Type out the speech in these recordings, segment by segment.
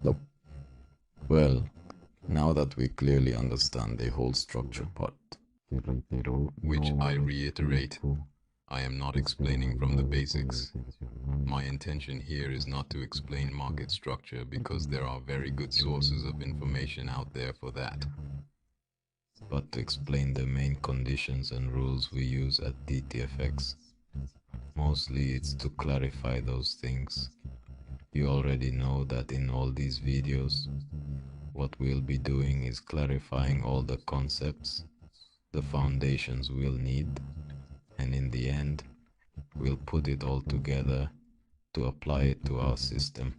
Nope. Well, now that we clearly understand the whole structure part, Which I reiterate, I am not explaining from the basics. My intention here is not to explain market structure because there are very good sources of information out there for that. but to explain the main conditions and rules we use at DTFX. Mostly it's to clarify those things. You already know that in all these videos, what we'll be doing is clarifying all the concepts, the foundations we'll need, and in the end, we'll put it all together to apply it to our system.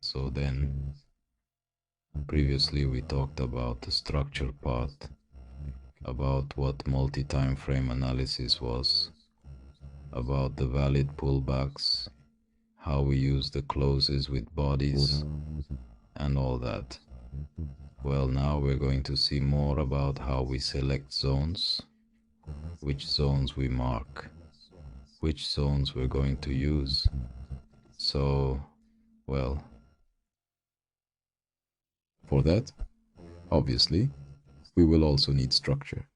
So then, previously we talked about the structure part, about what multi-time frame analysis was, about the valid pullbacks, how we use the closes with bodies, and all that. Well, now we're going to see more about how we select zones, which zones we mark, which zones we're going to use. So, well, for that, obviously, we will also need structure.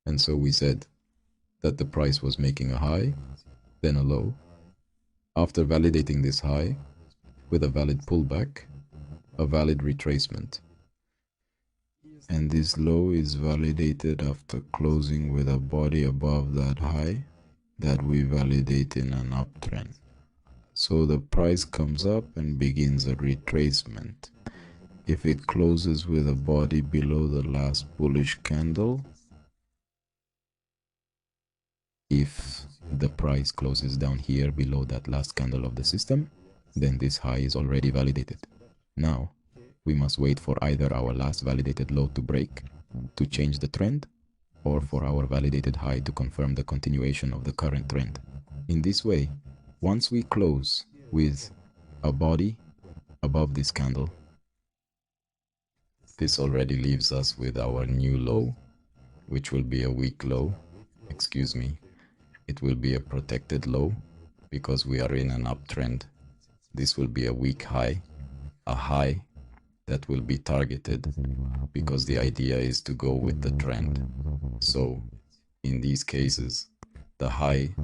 And so we said that the price was making a high, then a low. After validating this high with a valid pullback, a valid retracement. And this low is validated after closing with a body above that high that we validate in an uptrend. So the price comes up and begins a retracement. If it closes with a body below the last bullish candle, if the price closes down here below that last candle of the system, then this high is already validated. Now, we must wait for either our last validated low to break, to change the trend, or for our validated high to confirm the continuation of the current trend. In this way, once we close with a body above this candle, this already leaves us with our new low, which will be a weak low. Excuse me. It will be a protected low because we are in an uptrend. This will be a weak high, a high that will be targeted because the idea is to go with the trend. So in these cases, the high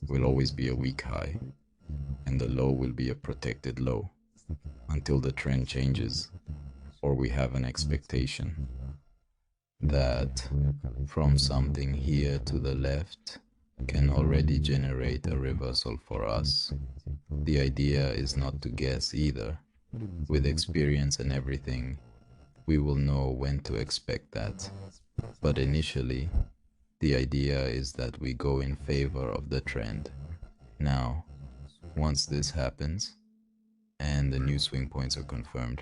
will always be a weak high and the low will be a protected low until the trend changes or we have an expectation that from something here to the left can already generate a reversal for us. The idea is not to guess either. With experience and everything, we will know when to expect that. But initially, the idea is that we go in favor of the trend. Now, once this happens, and the new swing points are confirmed,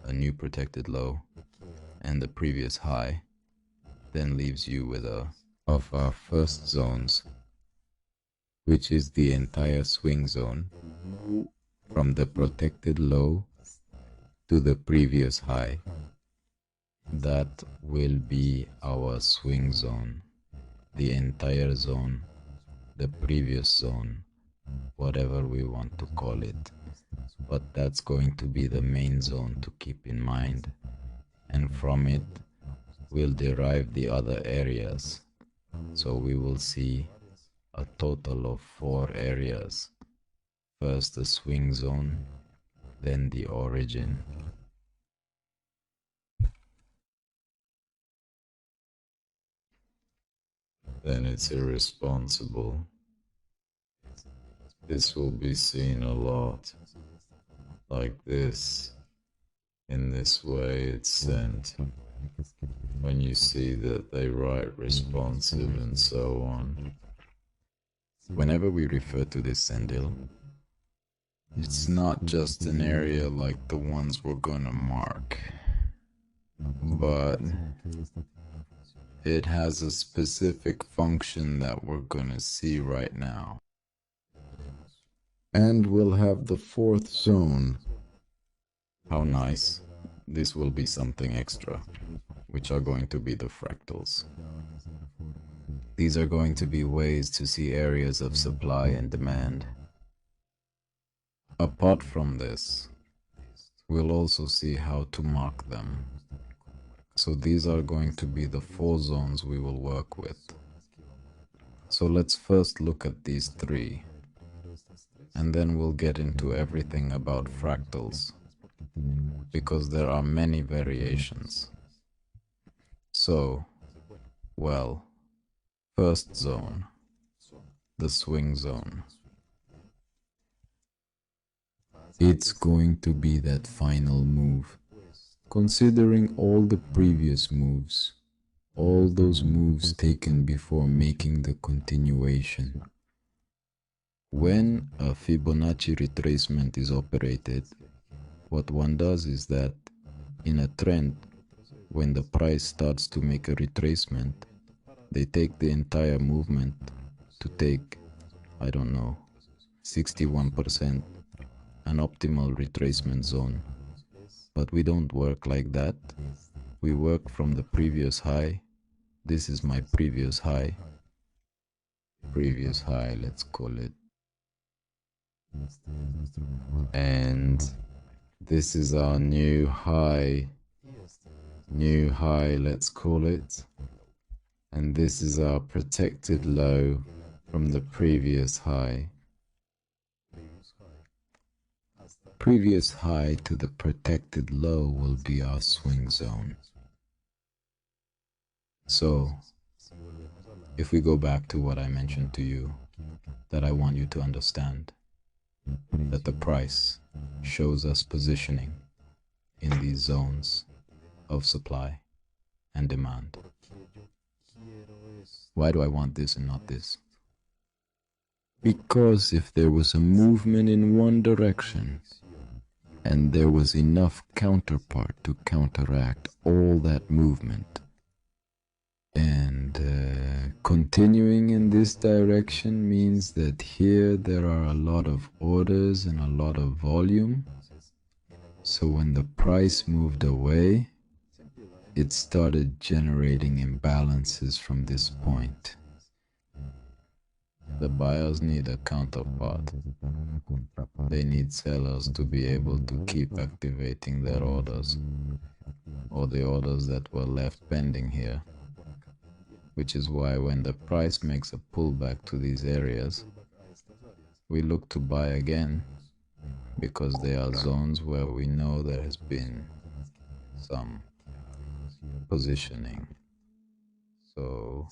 a new protected low, and the previous high, then leaves you with a of our first zones, which is the entire swing zone, from the protected low to the previous high. That will be our swing zone, the entire zone, the previous zone, whatever we want to call it. But that's going to be the main zone to keep in mind, and from it we'll derive the other areas. So we will see a total of 4 areas. First the swing zone, then the origin. Then it's irresponsible. This will be seen a lot. Like this. In this way it's sent. When you see that they write responsive and so on. Whenever we refer to this sendil, it's not just an area like the ones we're gonna mark, but it has a specific function that we're gonna see right now. And we'll have the 4th zone. How nice. This will be something extra, which are going to be the fractals. These are going to be ways to see areas of supply and demand. Apart from this, We'll also see how to mark them. So these are going to be the 4 zones we will work with. So let's first look at these 3, and then we'll get into everything about fractals, because there are many variations. So, well, first zone, the swing zone. It's going to be that final move. Considering all the previous moves, all those moves taken before making the continuation. When a Fibonacci retracement is operated, what one does is that in a trend, when the price starts to make a retracement, they take the entire movement to take, I don't know, 61%, an optimal retracement zone. But we don't work like that. We work from the previous high. This is my previous high. Previous high, let's call it. And this is our new high. New high, let's call it. And this is our protected low from the previous high. Previous high to the protected low will be our swing zone. So, if we go back to what I mentioned to you, that I want you to understand, that the price shows us positioning in these zones of supply and demand. Why do I want this and not this? Because if there was a movement in one direction and there was enough counterpart to counteract all that movement, and continuing in this direction means that here there are a lot of orders and a lot of volume. So when the price moved away, it started generating imbalances from this point. The buyers need a counterpart. They need sellers to be able to keep activating their orders, or the orders that were left pending here. Which is why when the price makes a pullback to these areas, we look to buy again, because they are zones where we know there has been some positioning. So,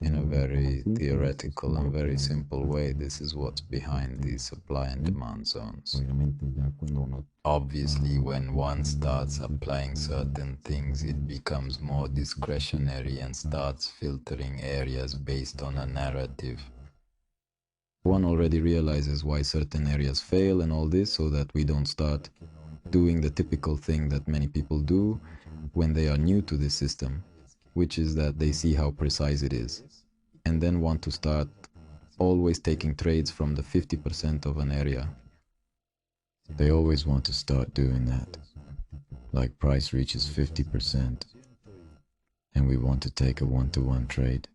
in a very theoretical and very simple way, this is what's behind these supply and demand zones. Obviously, when one starts applying certain things, it becomes more discretionary and starts filtering areas based on a narrative. One already realizes why certain areas fail and all this, so that we don't start doing the typical thing that many people do when they are new to this system, which is that they see how precise it is, and then want to start always taking trades from the 50% of an area. They always want to start doing that. Like price reaches 50%, and we want to take a one-to-one trade.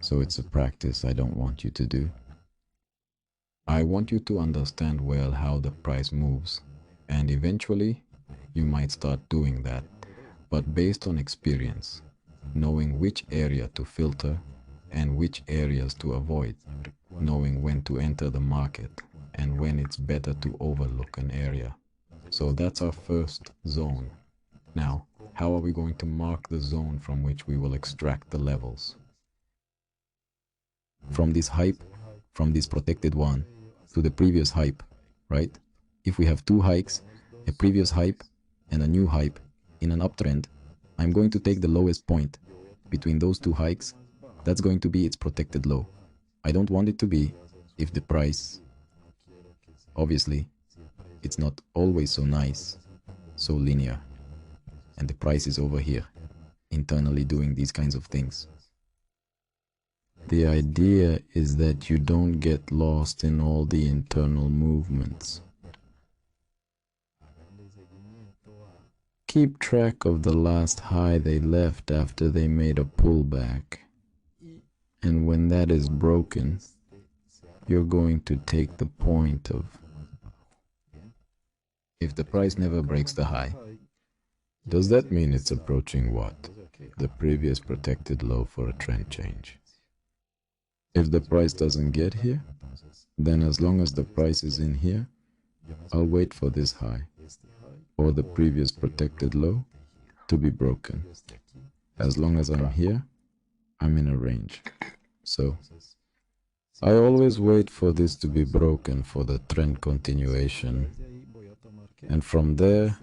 So it's a practice I don't want you to do. I want you to understand well how the price moves, and eventually you might start doing that, but based on experience, knowing which area to filter and which areas to avoid, knowing when to enter the market and when it's better to overlook an area. So that's our first zone. Now, how are we going to mark the zone from which we will extract the levels? From this hype, from this protected one, to the previous hype, right? If we have 2 hikes, a previous hype and a new hype in an uptrend, I'm going to take the lowest point between those 2 hikes. That's going to be its protected low. I don't want it to be if the price, obviously, it's not always so nice, so linear, and the price is over here, internally doing these kinds of things. The idea is that you don't get lost in all the internal movements. Keep track of the last high they left after they made a pullback. And when that is broken, you're going to take the point of if the price never breaks the high, does that mean it's approaching what? The previous protected low for a trend change. If the price doesn't get here, then as long as the price is in here, I'll wait for this high, or the previous protected low, to be broken. As long as I'm here, I'm in a range. So, I always wait for this to be broken for the trend continuation. And from there,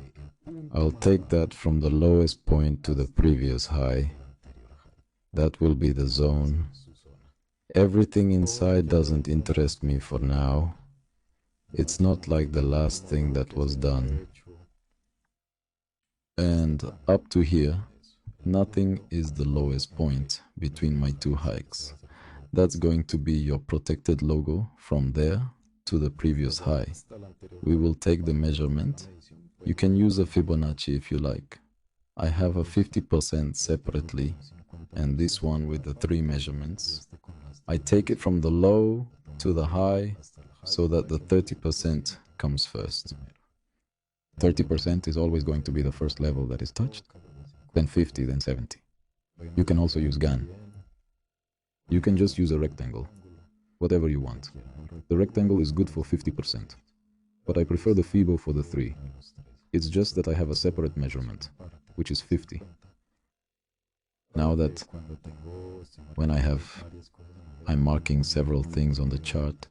I'll take that from the lowest point to the previous high. That will be the zone. Everything inside doesn't interest me for now. It's not like the last thing that was done. And up to here, nothing is the lowest point between my two hikes. That's going to be your protected logo from there to the previous high. We will take the measurement. You can use a Fibonacci if you like. I have a 50% separately, and this one with the 3 measurements. I take it from the low to the high so that the 30% comes first. 30% is always going to be the first level that is touched, then 50, then 70. You can also use GAN. You can just use a rectangle, whatever you want. The rectangle is good for 50%, but I prefer the Fibo for the 3. It's just that I have a separate measurement, which is 50. Now that when I'm marking several things on the chart,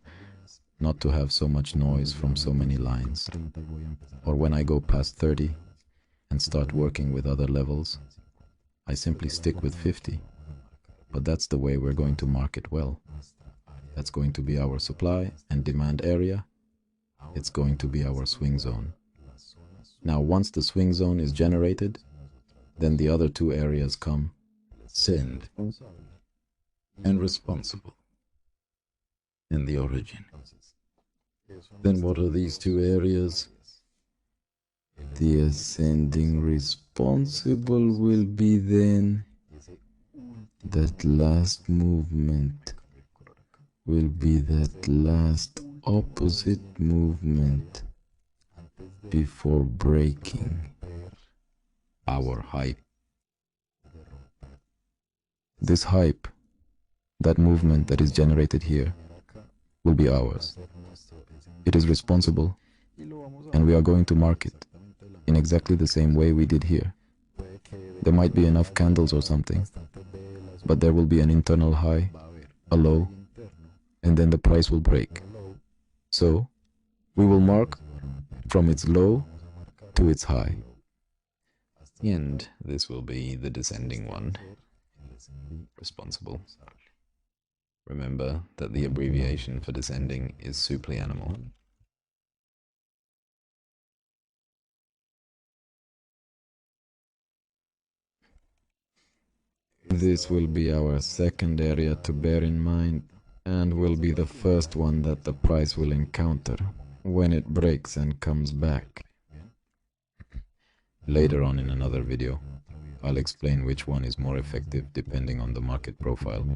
not to have so much noise from so many lines, or when I go past 30 and start working with other levels, I simply stick with 50. But that's the way we're going to mark it well. That's going to be our supply and demand area. It's going to be our swing zone. Now, once the swing zone is generated, then the other 2 areas come: send and responsible, and the origin. Then what are these 2 areas? The ascending responsible will be then that last movement, will be that last opposite movement before breaking our hype. This hype, that movement that is generated here, will be ours. It is responsible, and we are going to mark it in exactly the same way we did here. There might be enough candles or something, but there will be an internal high, a low, and then the price will break. So, we will mark from its low to its high. And this will be the descending one, responsible. Remember that the abbreviation for descending is supplianimal. This will be our second area to bear in mind, and will be the first one that the price will encounter when it breaks and comes back. Later on in another video, I'll explain which one is more effective depending on the market profile,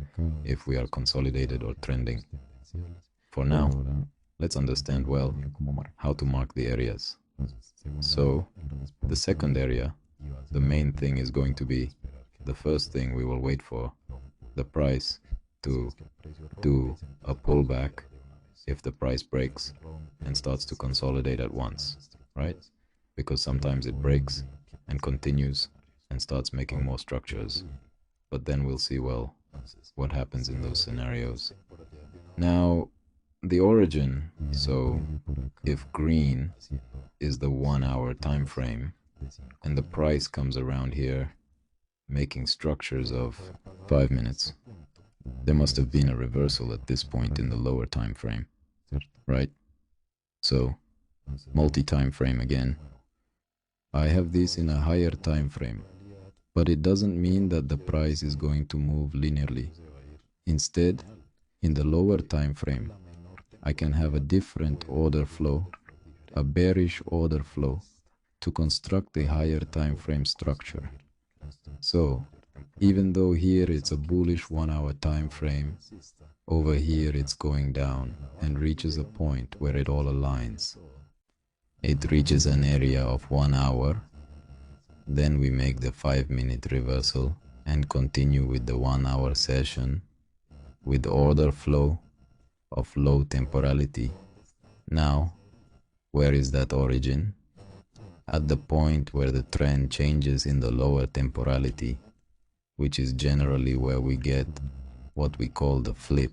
if we are consolidated or trending. For now, let's understand well how to mark the areas. So, the second area, the main thing is going to be the first thing we will wait for, the price to do a pullback if the price breaks and starts to consolidate at once, right? Because sometimes it breaks and continues and starts making more structures. But then we'll see, well, what happens in those scenarios. Now, the origin, so if green is the 1 hour time frame and the price comes around here making structures of 5 minutes, there must have been a reversal at this point in the lower time frame, right? So, multi-time frame again. I have this in a higher time frame, but it doesn't mean that the price is going to move linearly. Instead, in the lower time frame, I can have a different order flow, a bearish order flow, to construct a higher time frame structure. So, even though here it's a bullish 1 hour time frame, over here it's going down and reaches a point where it all aligns. it reaches an area of 1 hour. Then we make the 5-minute reversal and continue with the 1 hour session with order flow of low temporality. Now, where is that origin? At the point where the trend changes in the lower temporality, which is generally where we get what we call the flip.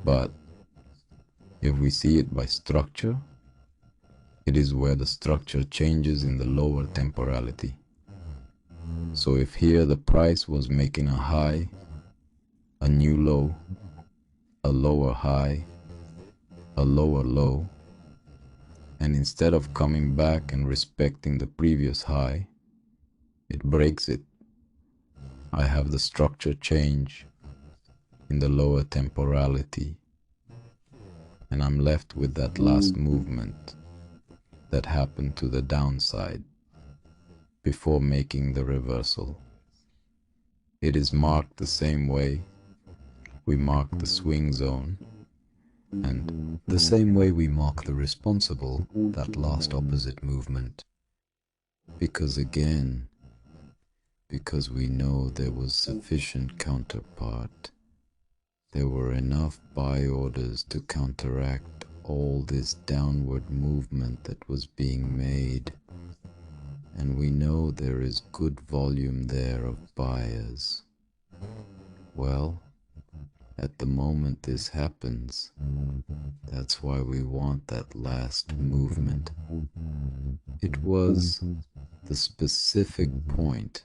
But if we see it by structure, it is where the structure changes in the lower temporality. So if here the price was making a high, a new low, a lower high, a lower low, and instead of coming back and respecting the previous high, it breaks it. I have the structure change in the lower temporality, and I'm left with that last movement that happened to the downside before making the reversal. It is marked the same way we mark the swing zone, and the same way we mark the responsible, that last opposite movement. Because again, because we know there was sufficient counterpart, there were enough buy orders to counteract all this downward movement that was being made, and we know there is good volume there of buyers. Well, at the moment this happens, that's why we want that last movement. It was the specific point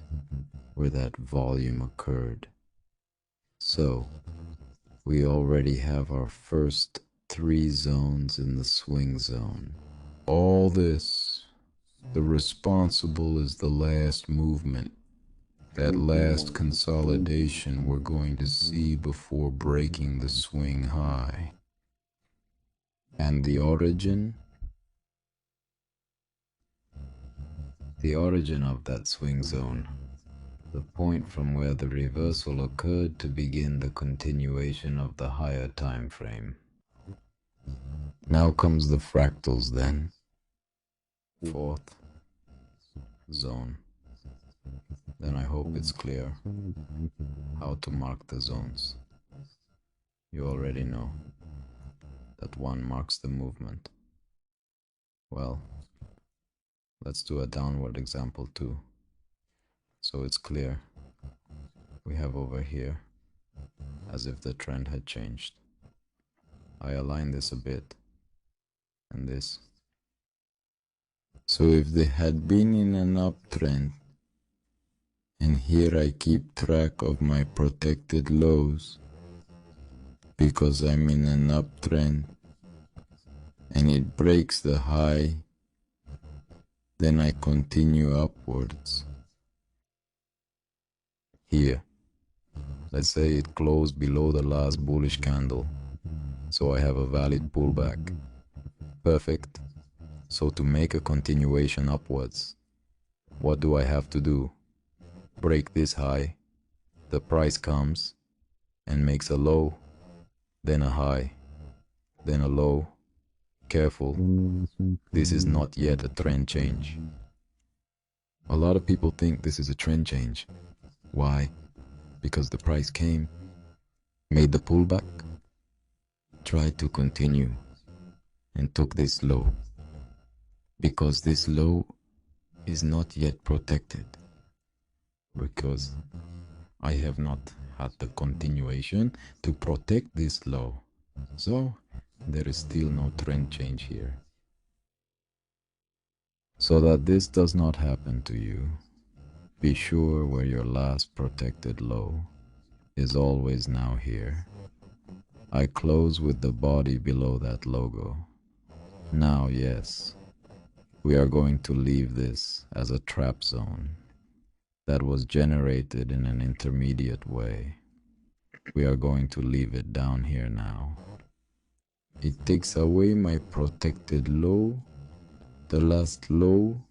where that volume occurred. So, we already have our first 3 zones in the swing zone. All this, the responsible is the last movement, that last consolidation we're going to see before breaking the swing high. And the origin of that swing zone, the point from where the reversal occurred to begin the continuation of the higher time frame. Now comes the fractals then. 4th zone. Then I hope it's clear how to mark the zones. You already know that 1 marks the movement. Well, let's do a downward example too, so it's clear. We have over here, as if the trend had changed. I align this a bit, and this. So if they had been in an uptrend, and here I keep track of my protected lows, because I'm in an uptrend, and it breaks the high, then I continue upwards. Here, let's say it closed below the last bullish candle, so I have a valid pullback. Perfect. So to make a continuation upwards, what do I have to do? Break this high, the price comes and makes a low, then a high, then a low. Careful, this is not yet a trend change. A lot of people think this is a trend change. Why? Because the price came, made the pullback, tried to continue, and took this low. Because this low is not yet protected. Because I have not had the continuation to protect this low. So there is still no trend change here. So that this does not happen to you, be sure where your last protected low is always now here. I close with the body below that logo. Now, yes, we are going to leave this as a trap zone that was generated in an intermediate way. We are going to leave it down here now. It takes away my protected low, the last low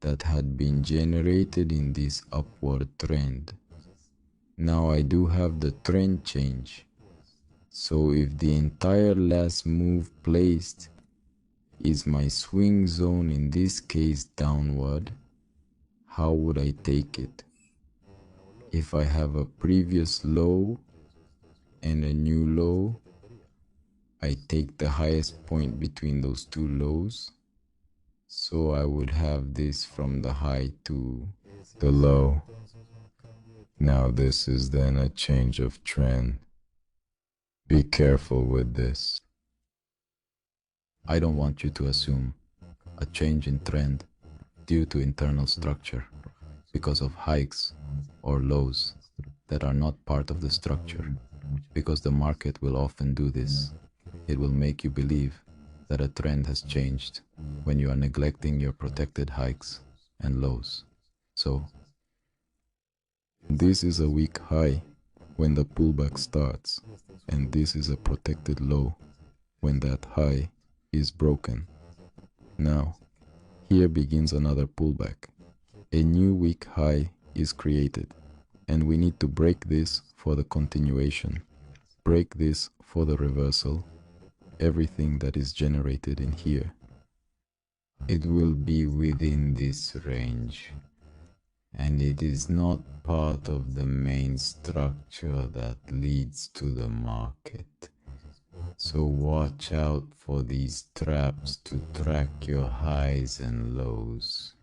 that had been generated in this upward trend. Now I do have the trend change. So if the entire last move placed Is my swing zone in this case downward? How would I take it? If I have a previous low and a new low, I take the highest point between those two lows. So I would have this from the high to the low. Now this is then a change of trend. Be careful with this. I don't want you to assume a change in trend due to internal structure because of hikes or lows that are not part of the structure, because the market will often do this. It will make you believe that a trend has changed when you are neglecting your protected hikes and lows. So, this is a weak high when the pullback starts, and this is a protected low when that high is broken. Now, here begins another pullback. A new weak high is created, and we need to break this for the continuation, break this for the reversal, everything that is generated in here. It will be within this range, and it is not part of the main structure that leads to the market. So watch out for these traps to track your highs and lows.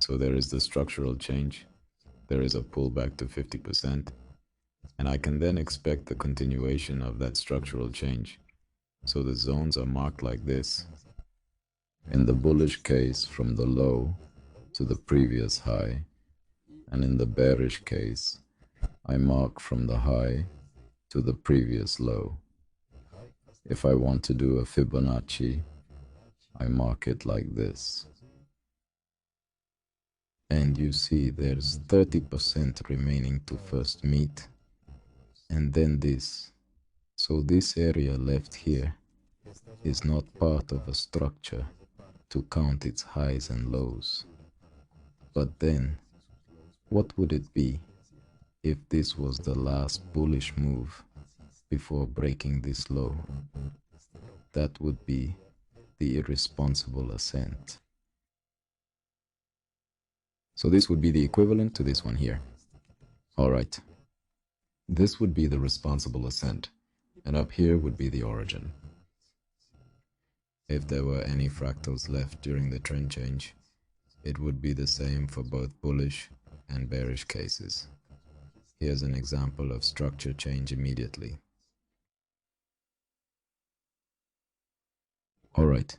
So there is the structural change. There is a pullback to 50%, and I can then expect the continuation of that structural change. So the zones are marked like this. In the bullish case, from the low to the previous high, and in the bearish case, I mark from the high to the previous low. If I want to do a Fibonacci, I mark it like this. And you see there's 30% remaining to first meet, and then this. So this area left here is not part of a structure to count its highs and lows. But then, what would it be if this was the last bullish move before breaking this low? That would be the irresponsible ascent. So this would be the equivalent to this one here. Alright, this would be the responsible ascent, and up here would be the origin. If there were any fractals left during the trend change, it would be the same for both bullish and bearish cases. Here's an example of structure change immediately. Alright,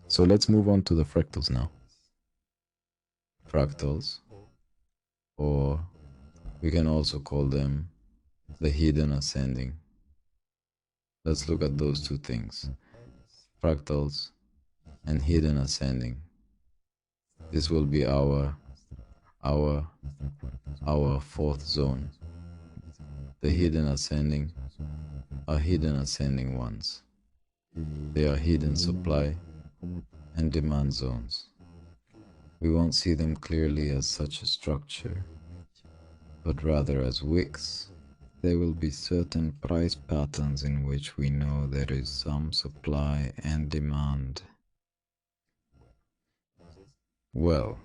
so let's move on to the fractals now. Fractals, or we can also call them the hidden ascending. Let's look at those two things, fractals and hidden ascending. This will be our fourth zone. The hidden ascending are hidden ascending ones. They are hidden supply and demand zones. We won't see them clearly as such a structure, but rather as wicks. There will be certain price patterns in which we know there is some supply and demand. Well,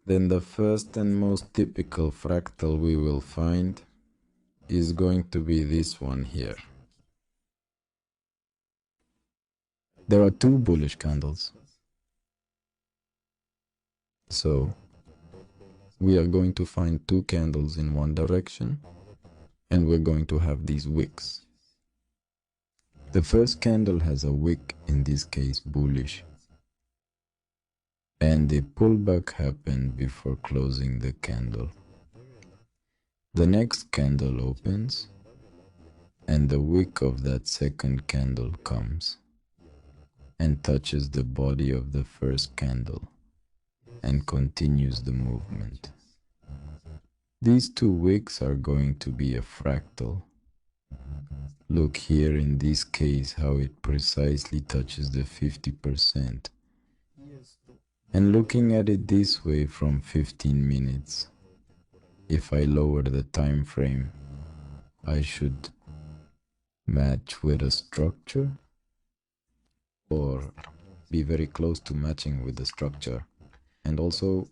then the first and most typical fractal we will find is going to be this one here. There are two bullish candles. So we are going to find two candles in one direction, and we're going to have these wicks. The first candle has a wick, in this case bullish, and the pullback happened before closing the candle. The next candle opens, and the wick of that second candle comes and touches the body of the first candle and continues the movement. These two wicks are going to be a fractal. Look here in this case how it precisely touches the 50%. And looking at it this way from 15 minutes, if I lower the time frame, I should match with a structure. or be very close to matching with the structure. And also,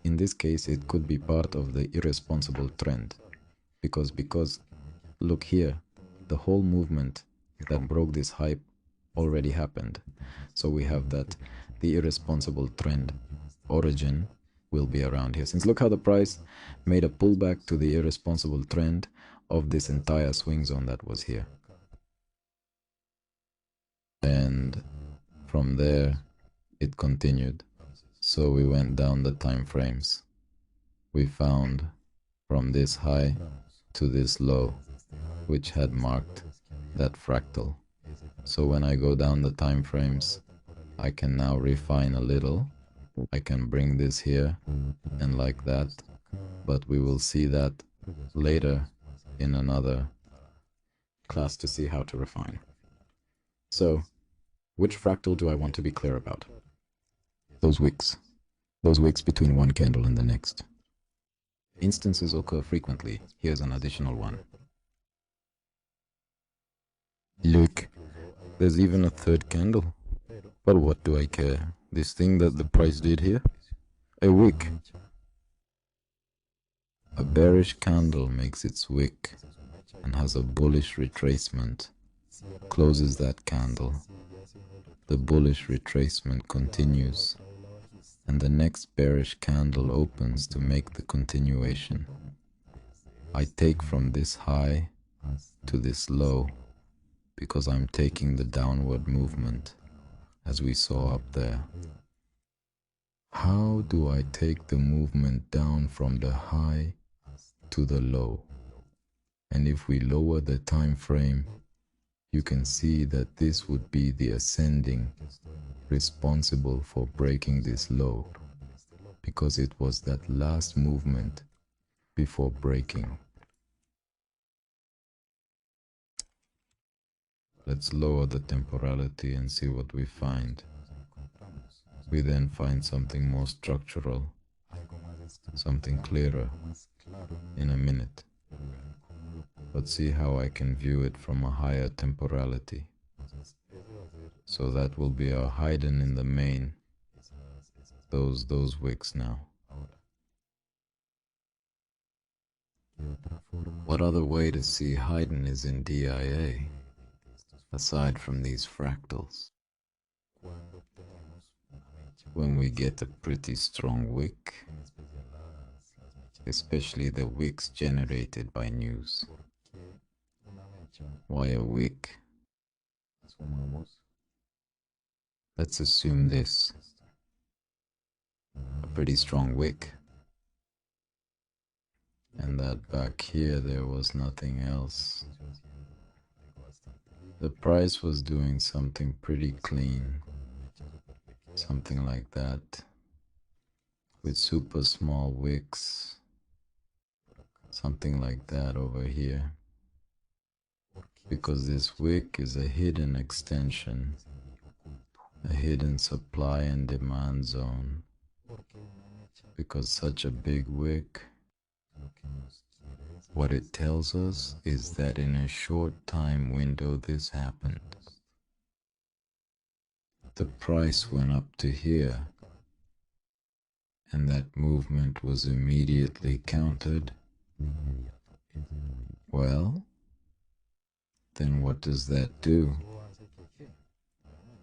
in this case, it could be part of the irresponsible trend. Because look here, the whole movement that broke this hype already happened. So we have that the irresponsible trend origin will be around here. Since look how the price made a pullback to the irresponsible trend of this entire swing zone that was here. And from there, it continued. So we went down the time frames. We found from this high to this low, which had marked that fractal. So when I go down the time frames, I can now refine a little. I can bring this here and like that, but we will see that later in another class to see how to refine. So, which fractal do I want to be clear about? Those wicks between one candle and the next. Instances occur frequently. Here's an additional one. Look, there's even a third candle. But what do I care? This thing that the price did here? A wick. A bearish candle makes its wick and has a bullish retracement. Closes that candle. The bullish retracement continues, and the next bearish candle opens to make the continuation. I take from this high to this low because I'm taking the downward movement as we saw up there. How do I take the movement down from the high to the low? And if we lower the time frame, you can see that this would be the ascending responsible for breaking this low, because it was that last movement before breaking. Let's lower the temporality and see what we find. We then find something more structural, something clearer in a minute. But see how I can view it from a higher temporality. So that will be our hidden in the main, those wicks now. What other way to see hidden is in DIA, aside from these fractals? When we get a pretty strong wick, especially the wicks generated by news. Why a wick? Let's assume this. A pretty strong wick. And that back here there was nothing else. The price was doing something pretty clean. Something like that. With super small wicks. Something like that over here. Because this wick is a hidden extension, a hidden supply and demand zone. Because such a big wick, what it tells us is that in a short time window this happened. The price went up to here, and that movement was immediately countered. Well, then what does that do?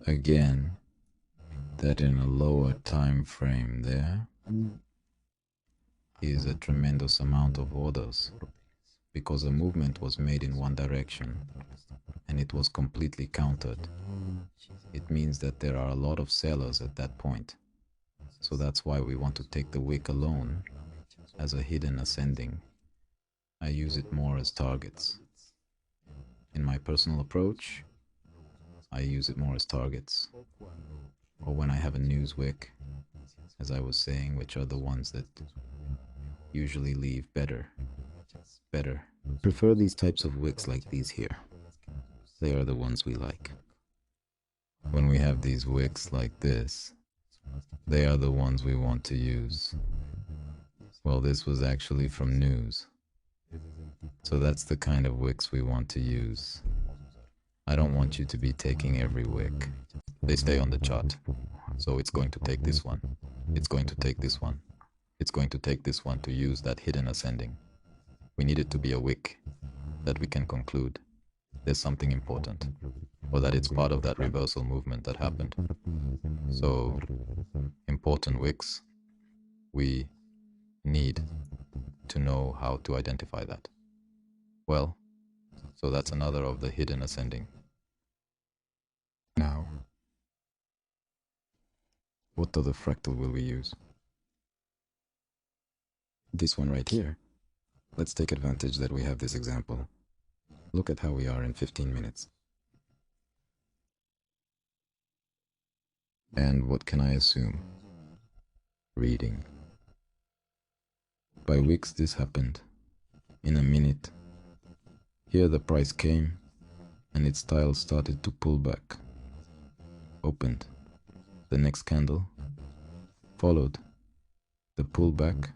Again, that in a lower time frame there is a tremendous amount of orders, because a movement was made in one direction and it was completely countered. It means that there are a lot of sellers at that point. So that's why we want to take the wick alone as a hidden ascending. I use it more as targets. In my personal approach, I use it more as targets. Or when I have a news wick, as I was saying, which are the ones that usually leave better. Prefer these types of wicks like these here. They are the ones we like. When we have these wicks like this, they are the ones we want to use. Well, this was actually from news. So that's the kind of wicks we want to use. I don't want you to be taking every wick. they stay on the chart. So it's going to take this one. It's going to take this one. It's going to take this one to use that hidden ascending. We need it to be a wick that we can conclude there's something important, or that it's part of that reversal movement that happened. So, important wicks, we need to know how to identify that. Well, so that's another of the hidden ascending. Now, what other fractal will we use? This one right here. Let's take advantage that we have this example. Look at how we are in 15 minutes. And what can I assume? Reading. By weeks this happened. In a minute. Here the price came, and its style started to pull back. Opened. The next candle. Followed. The pullback.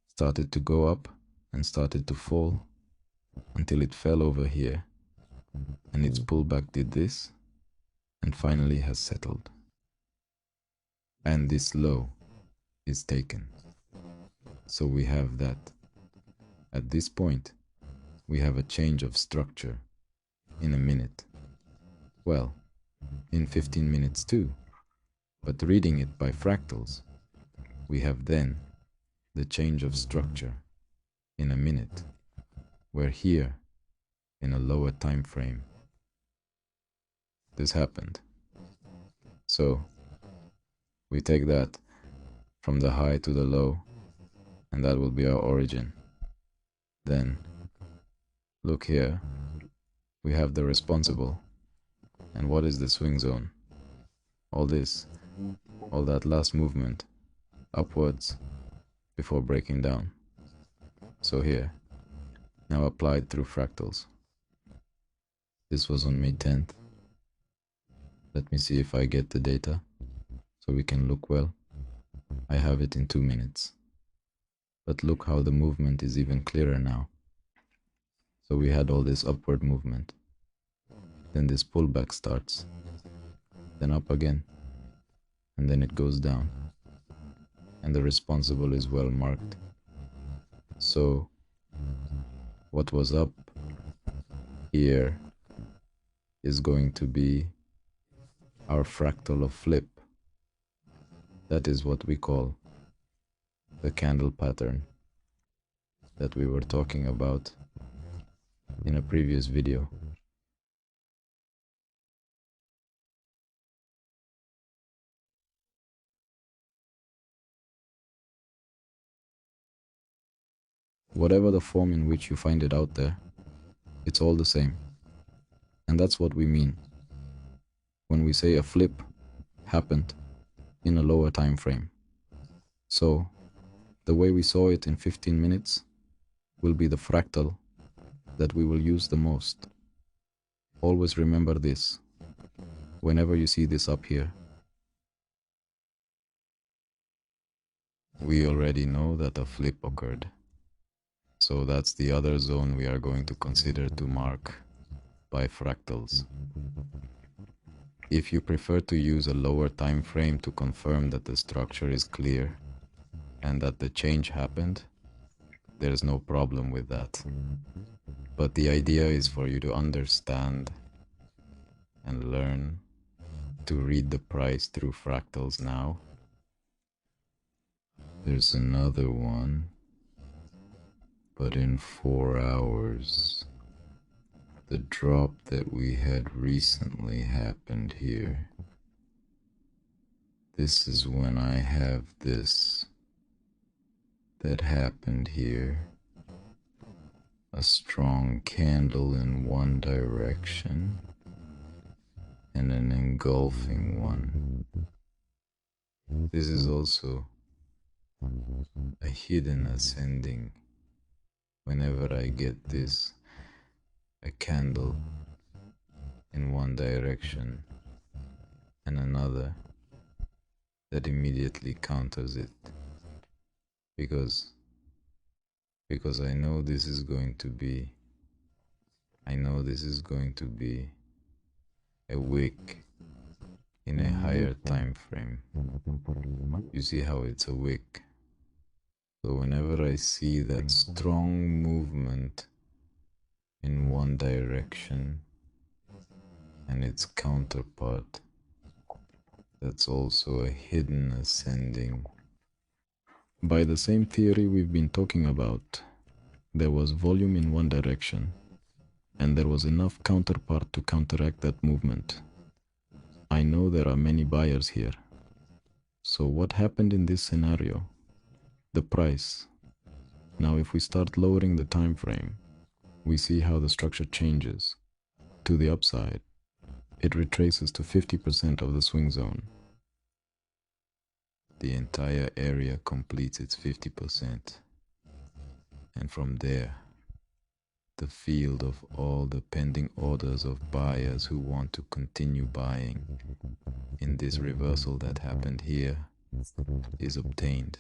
Started to go up and started to fall until it fell over here, and its pullback did this and finally has settled. And this low is taken. So we have that. At this point, we have a change of structure in a minute. Well, in 15 minutes too. But reading it by fractals, we have then the change of structure in a minute, where here, in a lower time frame, this happened. So, we take that from the high to the low, and that will be our origin. Then, look here, we have the responsible. And what is the swing zone? All this, all that last movement, upwards, before breaking down. So here, now applied through fractals. This was on May 10th. Let me see if I get the data, so we can look well. I have it in 2 minutes. But look how the movement is even clearer now. So we had all this upward movement. Then this pullback starts. Then up again. And then it goes down. And the responsible is well marked. So, what was up here is going to be our fractal of flip. That is what we call the candle pattern that we were talking about in a previous video. Whatever the form in which you find it out there, it's all the same. And that's what we mean when we say a flip happened in a lower time frame. So, the way we saw it in 15 minutes will be the fractal that we will use the most. Always remember this whenever you see this up here. We already know that a flip occurred. So that's the other zone we are going to consider to mark by fractals. If you prefer to use a lower time frame to confirm that the structure is clear and that the change happened, there's no problem with that. But the idea is for you to understand and learn to read the price through fractals now. There's another one, but in 4 hours. The drop that we had recently happened here. This is when I have this that happened here. A strong candle in one direction and an engulfing one. This is also a hidden ascending. Whenever I get this, a candle in one direction and another that immediately counters it, because I know this is going to be a wick in higher time frame. You see how it's a wick. So whenever I see that strong movement in one direction and its counterpart, that's also a hidden ascending. By the same theory we've been talking about, there was volume in one direction and there was enough counterpart to counteract that movement. I know there are many buyers here. So what happened in this scenario? The price. Now if we start lowering the time frame, we see how the structure changes. To the upside, it retraces to 50% of the swing zone. The entire area completes its 50%. And from there, the field of all the pending orders of buyers who want to continue buying in this reversal that happened here is obtained.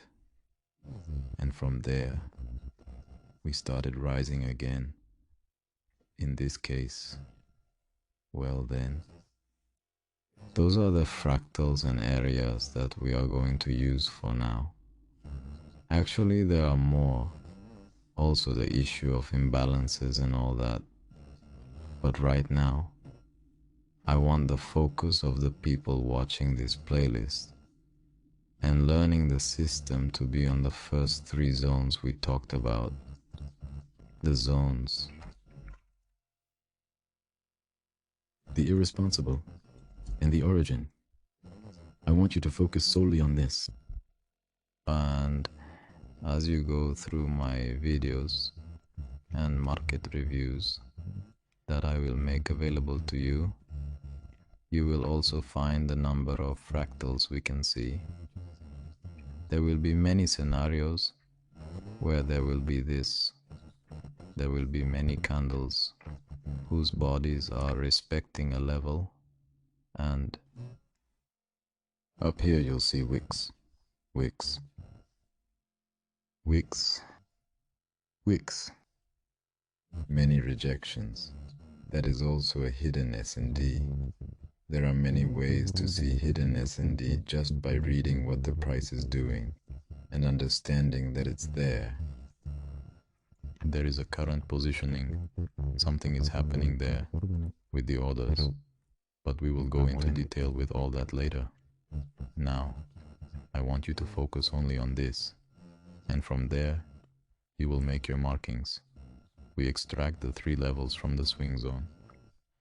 And from there, we started rising again. In this case, well then, those are the fractals and areas that we are going to use for now. Actually, there are more. Also the issue of imbalances and all that. But right now, I want the focus of the people watching this playlist and learning the system to be on the first 3 zones we talked about. The zones. The irresponsible and the origin. I want you to focus solely on this. And as you go through my videos and market reviews that I will make available to you, you will also find the number of fractals we can see. There will be many scenarios where there will be this. There will be many candles whose bodies are respecting a level, and up here you'll see wicks, wicks, wicks, wicks. Many rejections. That is also a hidden S&D. There are many ways to see hidden S&D just by reading what the price is doing and understanding that it's there. There is a current positioning. Something is happening there with the orders, but we will go into detail with all that later. Now, I want you to focus only on this, and from there, you will make your markings. We extract the 3 levels from the swing zone,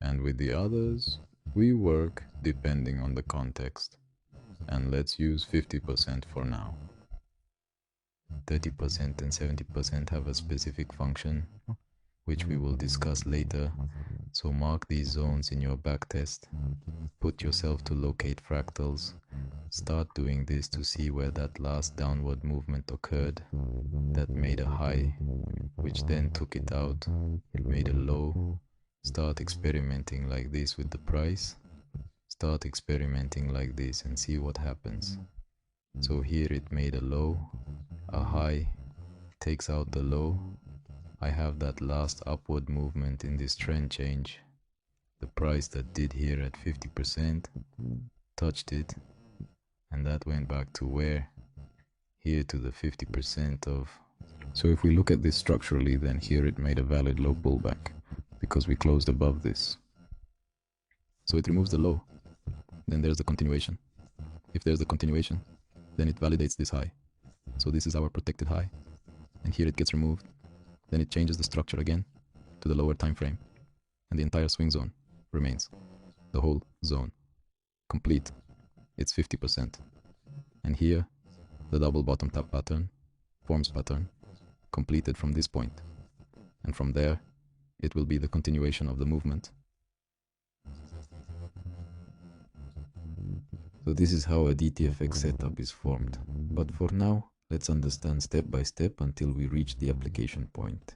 and with the others, we work depending on the context. And let's use 50% for now. 30% and 70% have a specific function, which we will discuss later. So mark these zones in your backtest. Put yourself to locate fractals. Start doing this to see where that last downward movement occurred that made a high, which then took it out. It made a low. Start experimenting like this with the price. Start experimenting like this and see what happens. So here it made a low, a high, takes out the low. I have that last upward movement in this trend change. The price that did here at 50% touched it, and that went back to where? Here to the 50% of. So if we look at this structurally, then here it made a valid low pullback because we closed above this. So it removes the low. Then there's the continuation. If there's the continuation, then it validates this high. So this is our protected high, and here it gets removed. Then it changes the structure again to the lower time frame, and the entire swing zone remains. The whole zone complete. It's 50%. And here the double bottom tap pattern forms pattern completed from this point, and from there it will be the continuation of the movement. So this is how a DTFX setup is formed. But for now, let's understand step by step until we reach the application point.